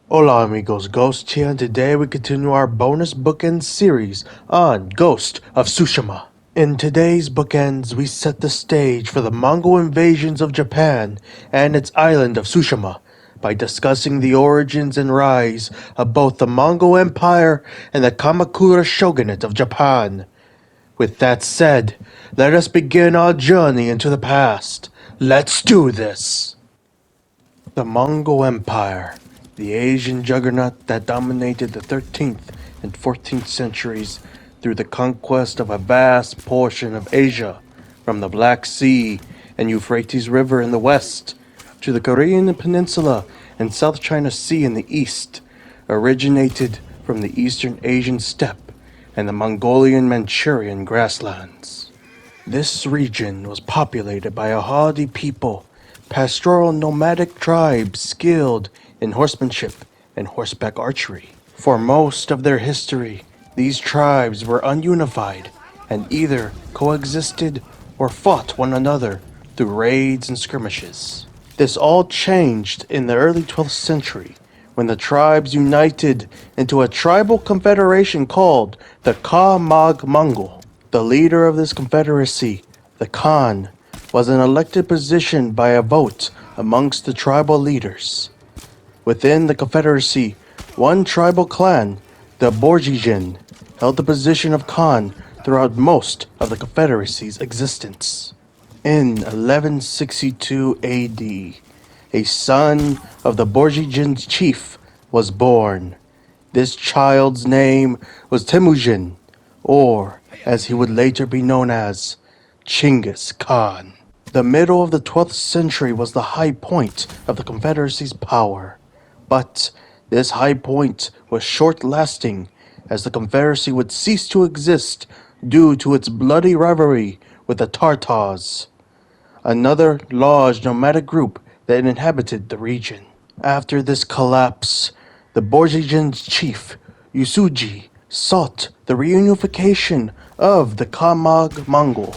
Hola amigos, Ghost here, and today we continue our bonus Bookends series on Ghost of Tsushima. In today's Bookends, we set the stage for the Mongol invasions of Japan and its island of Tsushima by discussing the origins and rise of both the Mongol Empire and the Kamakura Shogunate of Japan. With that said, let us begin our journey into the past. Let's do this! The Mongol Empire, the Asian juggernaut that dominated the 13th and 14th centuries through the conquest of a vast portion of Asia, from the Black Sea and Euphrates River in the west to the Korean Peninsula and South China Sea in the east, originated from the Eastern Asian steppe and the Mongolian Manchurian grasslands. This region was populated by a hardy people, pastoral nomadic tribes skilled in horsemanship and horseback archery. For most of their history, these tribes were ununified and either coexisted or fought one another through raids and skirmishes. This all changed in the early 12th century when the tribes united into a tribal confederation called the Mongol. The leader of this confederacy, the Khan, was an elected position by a vote amongst the tribal leaders. Within the confederacy, one tribal clan, the Borjigin, held the position of Khan throughout most of the confederacy's existence. In 1162 AD, a son of the Borjigin's chief was born. This child's name was Temujin, or as he would later be known as, Genghis Khan. The middle of the 12th century was the high point of the Confederacy's power, but this high point was short-lasting as the Confederacy would cease to exist due to its bloody rivalry with the Tartars, another large nomadic group that inhabited the region. After this collapse, the Borjigin's chief, Yoshinaka, sought the reunification of the Mongol.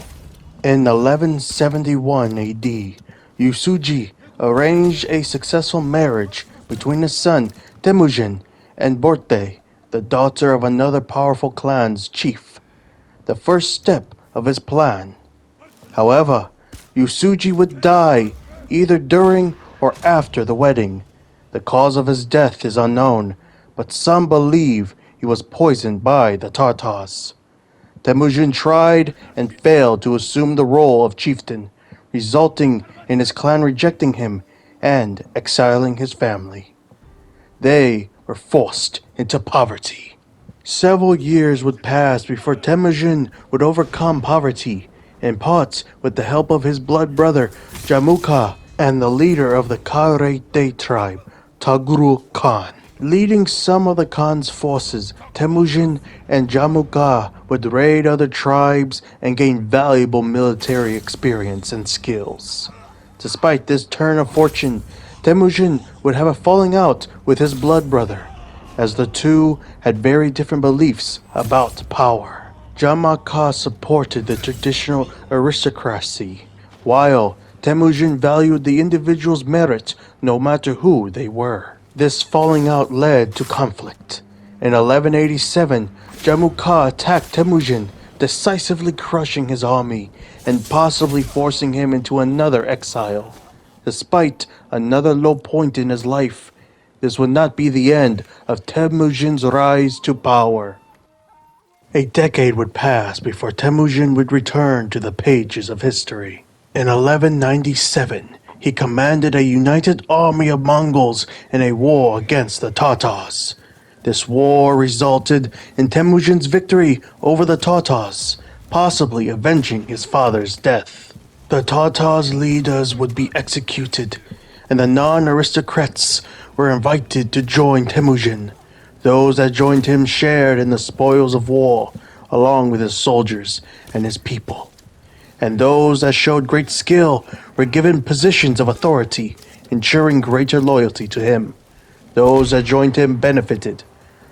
In 1171 AD, Yoshinaka arranged a successful marriage between his son Temujin and Borte, the daughter of another powerful clan's chief, the first step of his plan. However, Yoshinaka would die either during or after the wedding. The cause of his death is unknown, but some believe he was poisoned by the Tartars. Temujin tried and failed to assume the role of chieftain, resulting in his clan rejecting him and exiling his family. They were forced into poverty. Several years would pass before Temujin would overcome poverty, in part with the help of his blood brother Jamuka and the leader of the Karete tribe, Taguru Khan. Leading some of the Khan's forces, Temujin and Jamuka would raid other tribes and gain valuable military experience and skills. Despite this turn of fortune, Temujin would have a falling out with his blood brother, as the two had very different beliefs about power. Jamuka supported the traditional aristocracy, while Temujin valued the individual's merit no matter who they were. This falling out led to conflict. In 1187, Jamuka attacked Temujin, decisively crushing his army and possibly forcing him into another exile. Despite another low point in his life, this would not be the end of Temujin's rise to power. A decade would pass before Temujin would return to the pages of history. In 1197, he commanded a united army of Mongols in a war against the Tartars. This war resulted in Temujin's victory over the Tartars, possibly avenging his father's death. The Tartars' leaders would be executed, and the non-aristocrats were invited to join Temujin. Those that joined him shared in the spoils of war, along with his soldiers and his people. And those that showed great skill were given positions of authority, ensuring greater loyalty to him. Those that joined him benefited.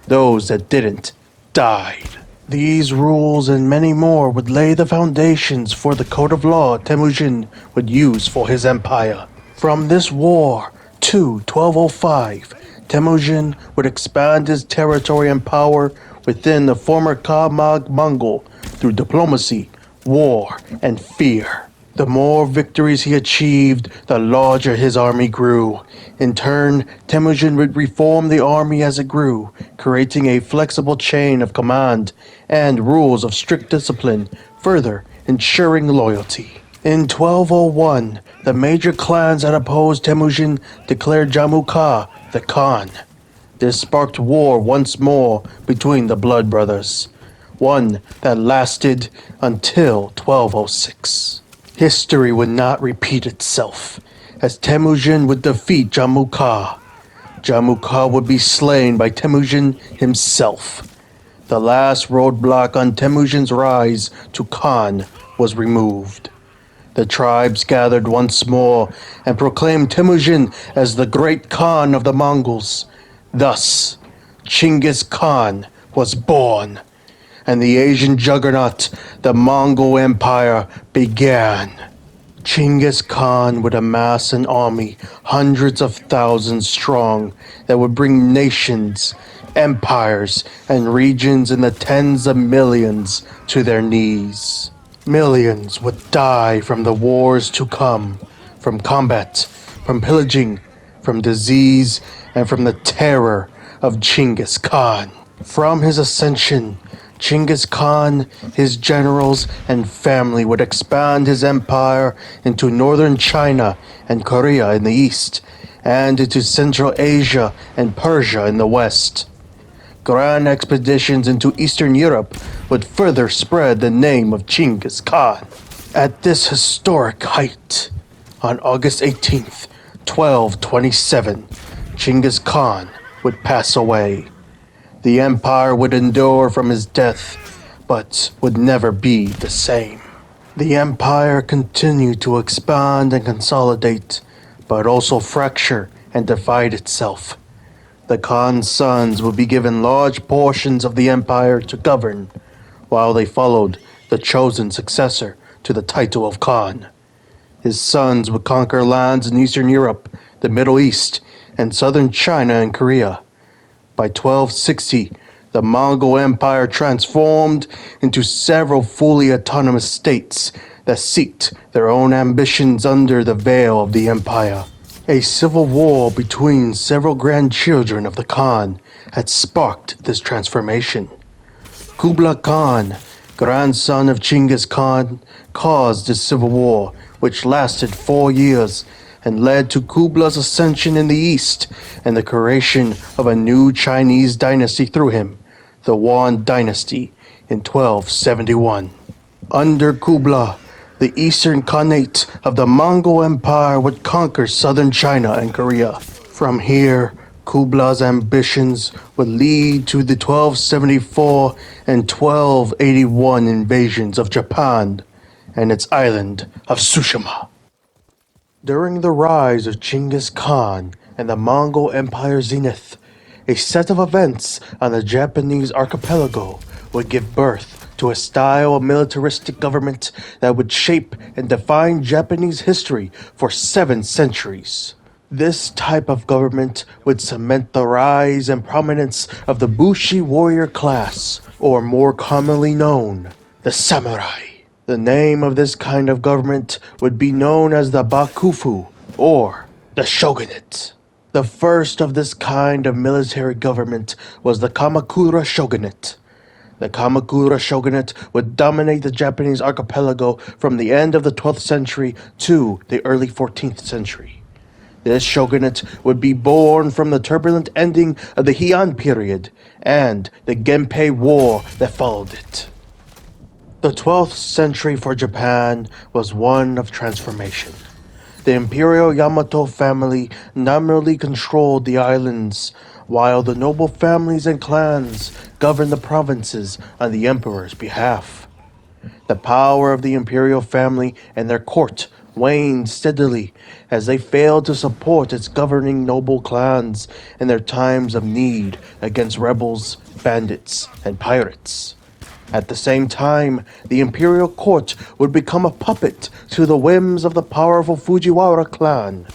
Those that didn't died. These rules and many more would lay the foundations for the code of law Temujin would use for his empire. From this war to 1205, Temujin would expand his territory and power within the former Mongol through diplomacy, war, and fear. The more victories he achieved, the larger his army grew. In turn, Temujin would reform the army as it grew, creating a flexible chain of command and rules of strict discipline, further ensuring loyalty. In 1201, the major clans that opposed Temujin declared Jamuka the Khan. This sparked war once more between the blood brothers, one that lasted until 1206. History would not repeat itself, as Temujin would defeat Jamuka. Jamuka would be slain by Temujin himself. The last roadblock on Temujin's rise to Khan was removed. The tribes gathered once more and proclaimed Temujin as the great Khan of the Mongols. Thus, Genghis Khan was born, and the Asian juggernaut, the Mongol Empire, began. Genghis Khan would amass an army hundreds of thousands strong that would bring nations, empires, and regions in the tens of millions to their knees. Millions would die from the wars to come, from combat, from pillaging, from disease, and from the terror of Genghis Khan. From his ascension, Genghis Khan, his generals, and family would expand his empire into northern China and Korea in the east, and into Central Asia and Persia in the west. Grand expeditions into Eastern Europe would further spread the name of Genghis Khan. At this historic height, on August 18th, 1227, Genghis Khan would pass away. The empire would endure from his death, but would never be the same. The empire continued to expand and consolidate, but also fracture and divide itself. The Khan's sons would be given large portions of the empire to govern, while they followed the chosen successor to the title of Khan. His sons would conquer lands in Eastern Europe, the Middle East, and southern China and Korea. By 1260, the Mongol Empire transformed into several fully autonomous states that seeked their own ambitions under the veil of the empire. A civil war between several grandchildren of the Khan had sparked this transformation. Kublai Khan, grandson of Genghis Khan, caused this civil war, which lasted 4 years and led to Kublai's ascension in the east and the creation of a new Chinese dynasty through him, the Yuan dynasty, in 1271. Under Kublai, the eastern Khanate of the Mongol Empire would conquer southern China and Korea. From here, Kublai's ambitions would lead to the 1274 and 1281 invasions of Japan and its island of Tsushima. During the rise of Genghis Khan and the Mongol Empire's zenith, a set of events on the Japanese archipelago would give birth to a style of militaristic government that would shape and define Japanese history for 7 centuries. This type of government would cement the rise and prominence of the Bushi warrior class, or more commonly known, the samurai. The name of this kind of government would be known as the Bakufu, or the Shogunate. The first of this kind of military government was the Kamakura Shogunate. The Kamakura Shogunate would dominate the Japanese archipelago from the end of the 12th century to the early 14th century. This shogunate would be born from the turbulent ending of the Heian period and the Genpei War that followed it. The 12th century for Japan was one of transformation. The imperial Yamato family nominally controlled the islands, while the noble families and clans governed the provinces on the emperor's behalf. The power of the imperial family and their court waned steadily as they failed to support its governing noble clans in their times of need against rebels, bandits, and pirates. At the same time, the imperial court would become a puppet to the whims of the powerful Fujiwara clan.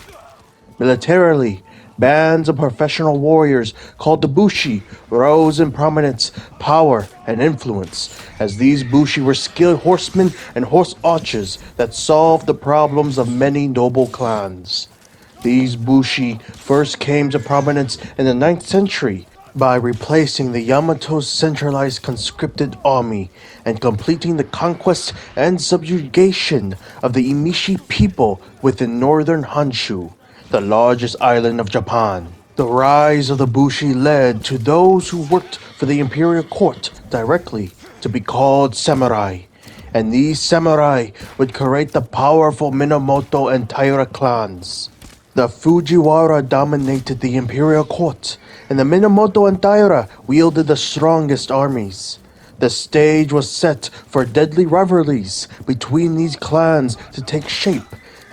Militarily, Bands of professional warriors called the Bushi rose in prominence, power, and influence, as these Bushi were skilled horsemen and horse archers that solved the problems of many noble clans. These Bushi first came to prominence in the 9th century by replacing the Yamato's centralized conscripted army and completing the conquest and subjugation of the Emishi people within northern Honshu, the largest island of Japan. The rise of the Bushi led to those who worked for the imperial court directly to be called samurai, and these samurai would create the powerful Minamoto and Taira clans. The Fujiwara dominated the imperial court, and the Minamoto and Taira wielded the strongest armies. The stage was set for deadly rivalries between these clans to take shape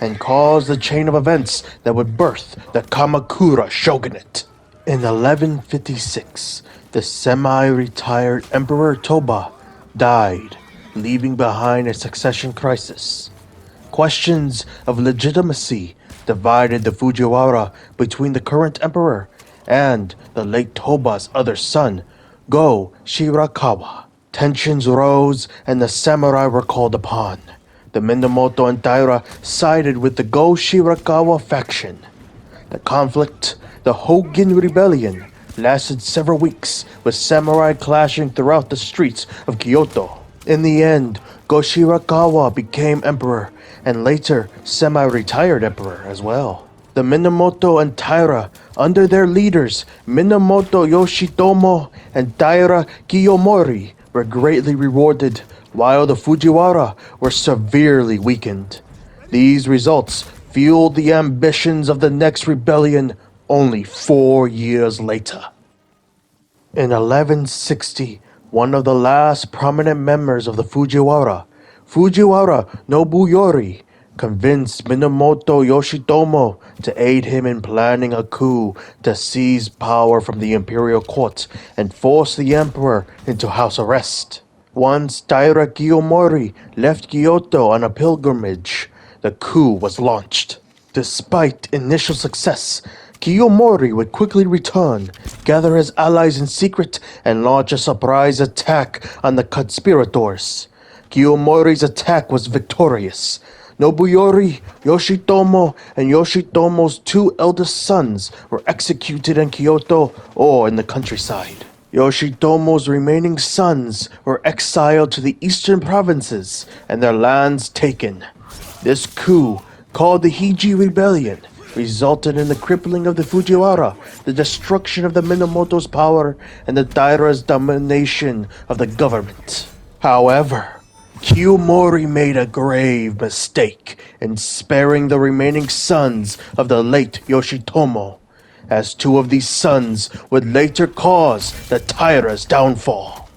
and cause the chain of events that would birth the Kamakura Shogunate. In 1156, the semi-retired Emperor Toba died, leaving behind a succession crisis. Questions of legitimacy divided the Fujiwara between the current emperor and the late Toba's other son, Go Shirakawa. Tensions rose and the samurai were called upon. The Minamoto and Taira sided with the Go Shirakawa faction. The conflict, the Hogen rebellion, lasted several weeks, with samurai clashing throughout the streets of Kyoto. In the end, Go Shirakawa became emperor, and later semi-retired emperor as well. The Minamoto and Taira, under their leaders Minamoto Yoshitomo and Taira Kiyomori, were greatly rewarded, while the Fujiwara were severely weakened. These results fueled the ambitions of the next rebellion only 4 years later. In 1160, one of the last prominent members of the Fujiwara, Fujiwara Nobuyori, convinced Minamoto Yoshitomo to aid him in planning a coup to seize power from the imperial court and force the emperor into house arrest. Once Taira Kiyomori left Kyoto on a pilgrimage, the coup was launched. Despite initial success, Kiyomori would quickly return, gather his allies in secret, and launch a surprise attack on the conspirators. Kiyomori's attack was victorious. Nobuyori, Yoshitomo, and Yoshitomo's 2 eldest sons were executed in Kyoto or in the countryside. Yoshitomo's remaining sons were exiled to the eastern provinces and their lands taken. This coup, called the Heiji Rebellion, resulted in the crippling of the Fujiwara, the destruction of the Minamoto's power, and the Taira's domination of the government. However, Kiyomori made a grave mistake in sparing the remaining sons of the late Yoshitomo, as 2 of these sons would later cause the Taira's downfall.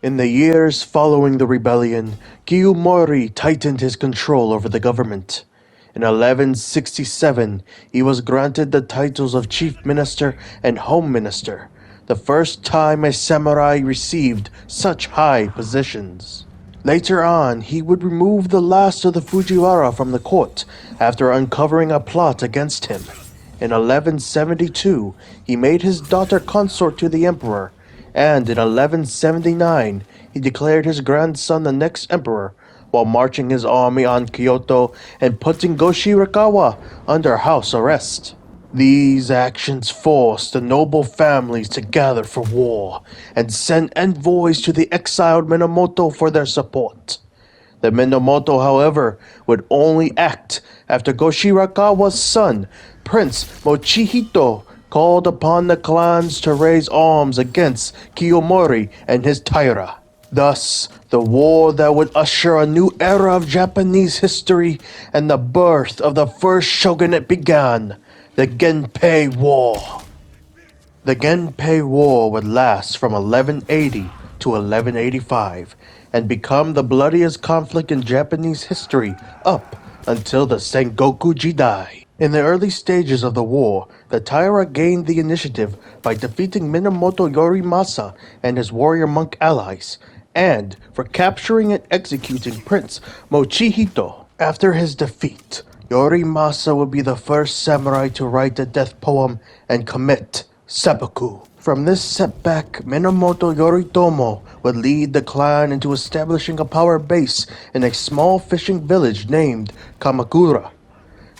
In the years following the rebellion, Kiyomori tightened his control over the government. In 1167, he was granted the titles of Chief Minister and Home Minister, the first time a samurai received such high positions. Later on, he would remove the last of the Fujiwara from the court after uncovering a plot against him. In 1172, he made his daughter consort to the emperor, and in 1179, he declared his grandson the next emperor while marching his army on Kyoto and putting Go Shirakawa under house arrest. These actions forced the noble families to gather for war and send envoys to the exiled Minamoto for their support. The Minamoto, however, would only act after Go Shirakawa's son, Prince Mochihito, called upon the clans to raise arms against Kiyomori and his Taira. Thus, the war that would usher a new era of Japanese history and the birth of the first shogunate began, the Genpei War. The Genpei War would last from 1180 to 1185 and become the bloodiest conflict in Japanese history up until the Sengoku Jidai. In the early stages of the war, the Taira gained the initiative by defeating Minamoto Yorimasa and his warrior monk allies, and for capturing and executing Prince Mochihito. After his defeat, Yorimasa would be the first samurai to write a death poem and commit seppuku. From this setback, Minamoto Yoritomo would lead the clan into establishing a power base in a small fishing village named Kamakura.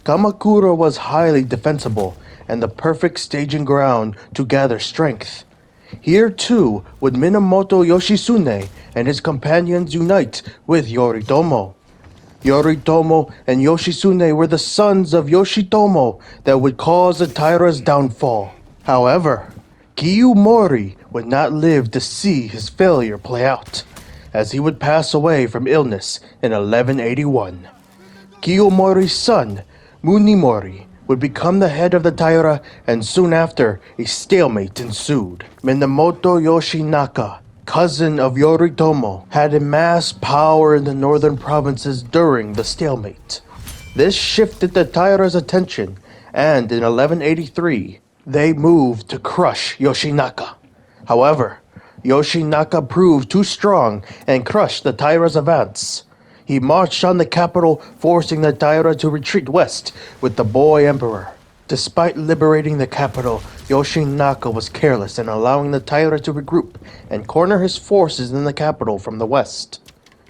Kamakura was highly defensible and the perfect staging ground to gather strength. Here too would Minamoto Yoshitsune and his companions unite with Yoritomo. Yoritomo and Yoshitsune were the sons of Yoshitomo that would cause the Taira's downfall. However, Kiyomori would not live to see his failure play out, as he would pass away from illness in 1181. Kiyomori's son, Munimori, would become the head of the Taira, and soon after, a stalemate ensued. Minamoto Yoshinaka, cousin of Yoritomo, had amassed power in the northern provinces during the stalemate. This shifted the Taira's attention, and in 1183, they moved to crush Yoshinaka. However, Yoshinaka proved too strong and crushed the Taira's advance. He marched on the capital, forcing the Taira to retreat west with the boy emperor. Despite liberating the capital, Yoshinaka was careless in allowing the Taira to regroup and corner his forces in the capital from the west.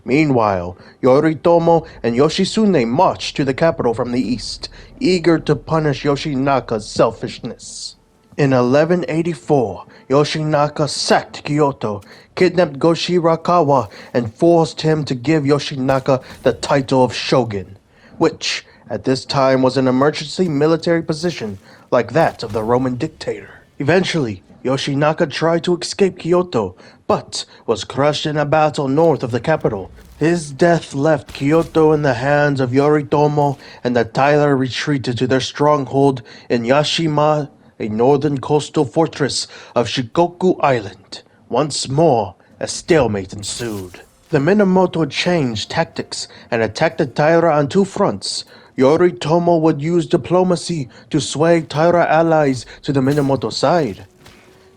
Meanwhile, Yoritomo and Yoshitsune marched to the capital from the east, eager to punish Yoshinaka's selfishness. In 1184, Yoshinaka sacked Kyoto, kidnapped Go-Shirakawa, and forced him to give Yoshinaka the title of shogun, which, at this time, was an emergency military position like that of the Roman dictator. Eventually, Yoshinaka tried to escape Kyoto, but was crushed in a battle north of the capital. His death left Kyoto in the hands of Yoritomo, and the Taira retreated to their stronghold in Yashima, a northern coastal fortress of Shikoku Island. Once more, a stalemate ensued. The Minamoto changed tactics and attacked the Taira on two fronts. Yoritomo would use diplomacy to sway Taira allies to the Minamoto side.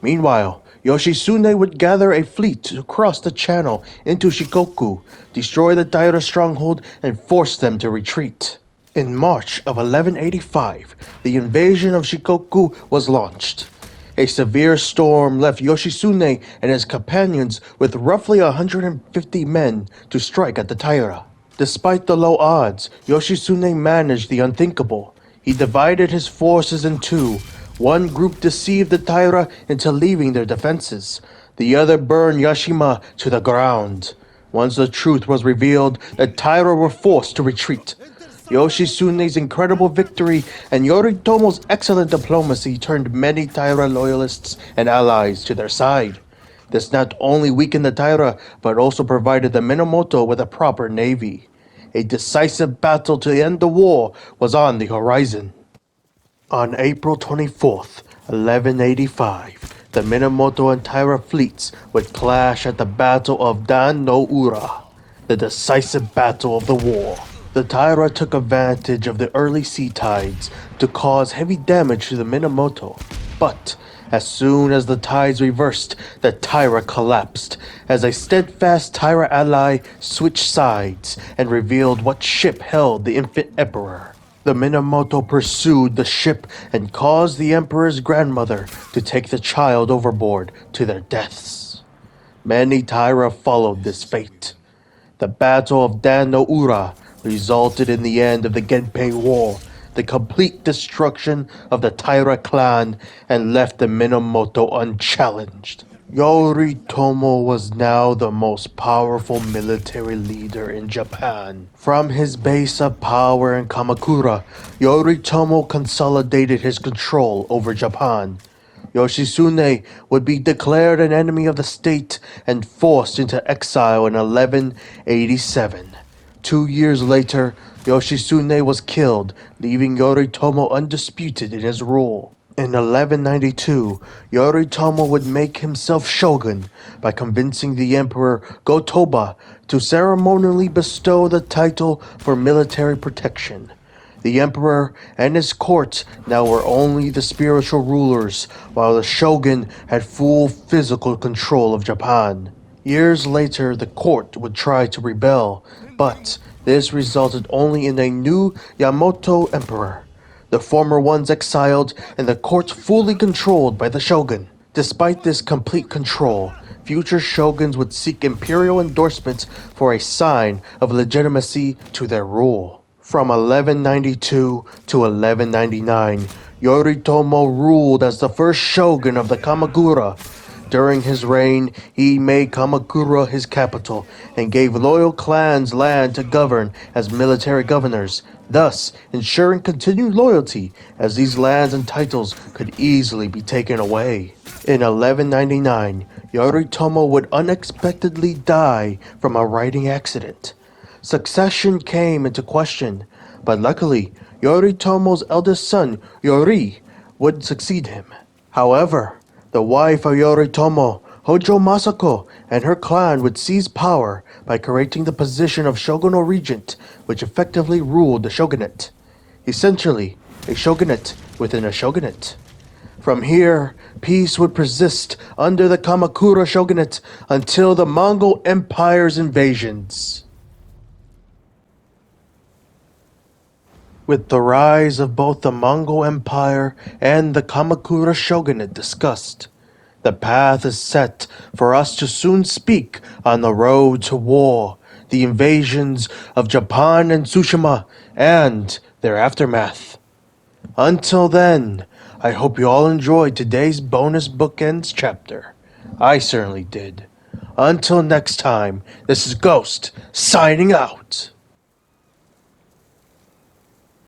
Meanwhile, Yoshitsune would gather a fleet to cross the channel into Shikoku, destroy the Taira stronghold, and force them to retreat. In March of 1185, the invasion of Shikoku was launched. A severe storm left Yoshitsune and his companions with roughly 150 men to strike at the Taira. Despite the low odds, Yoshitsune managed the unthinkable. He divided his forces in two. One group deceived the Taira into leaving their defenses. The other burned Yashima to the ground. Once the truth was revealed, the Taira were forced to retreat. Yoshitsune's incredible victory and Yoritomo's excellent diplomacy turned many Taira loyalists and allies to their side. This not only weakened the Taira, but also provided the Minamoto with a proper navy. A decisive battle to end the war was on the horizon. On April 24th, 1185, the Minamoto and Taira fleets would clash at the Battle of Dan no Ura, the decisive battle of the war. The Taira took advantage of the early sea tides to cause heavy damage to the Minamoto, but as soon as the tides reversed, the Taira collapsed as a steadfast Taira ally switched sides and revealed what ship held the infant emperor. The Minamoto pursued the ship and caused the emperor's grandmother to take the child overboard to their deaths. Many Taira followed this fate. The Battle of Dan no Ura resulted in the end of the Genpei War, the complete destruction of the Taira clan, and left the Minamoto unchallenged. Yoritomo was now the most powerful military leader in Japan. From his base of power in Kamakura, Yoritomo consolidated his control over Japan. Yoshitsune would be declared an enemy of the state and forced into exile in 1187. 2 years later, Yoshitsune was killed, leaving Yoritomo undisputed in his rule. In 1192, Yoritomo would make himself shogun by convincing the emperor Go-Toba to ceremonially bestow the title for military protection. The emperor and his court now were only the spiritual rulers, while the shogun had full physical control of Japan. Years later, the court would try to rebel, but This resulted only in a new Yamato emperor, the former ones exiled and the court fully controlled by the shogun. Despite this complete control, future shoguns would seek imperial endorsements for a sign of legitimacy to their rule. From 1192 to 1199, Yoritomo ruled as the first shogun of the Kamakura. During his reign, he made Kamakura his capital and gave loyal clans land to govern as military governors, thus ensuring continued loyalty as these lands and titles could easily be taken away. In 1199, Yoritomo would unexpectedly die from a riding accident. Succession came into question, but luckily, Yoritomo's eldest son, Yori, would succeed him. However, the wife of Yoritomo, Hojo Masako, and her clan would seize power by creating the position of shogunal regent, which effectively ruled the shogunate. Essentially, a shogunate within a shogunate. From here, peace would persist under the Kamakura Shogunate until the Mongol Empire's invasions. With the rise of both the Mongol Empire and the Kamakura Shogunate discussed, the path is set for us to soon speak on the road to war, the invasions of Japan and Tsushima, and their aftermath. Until then, I hope you all enjoyed today's bonus bookends chapter. I certainly did. Until next time, this is Ghost, signing out.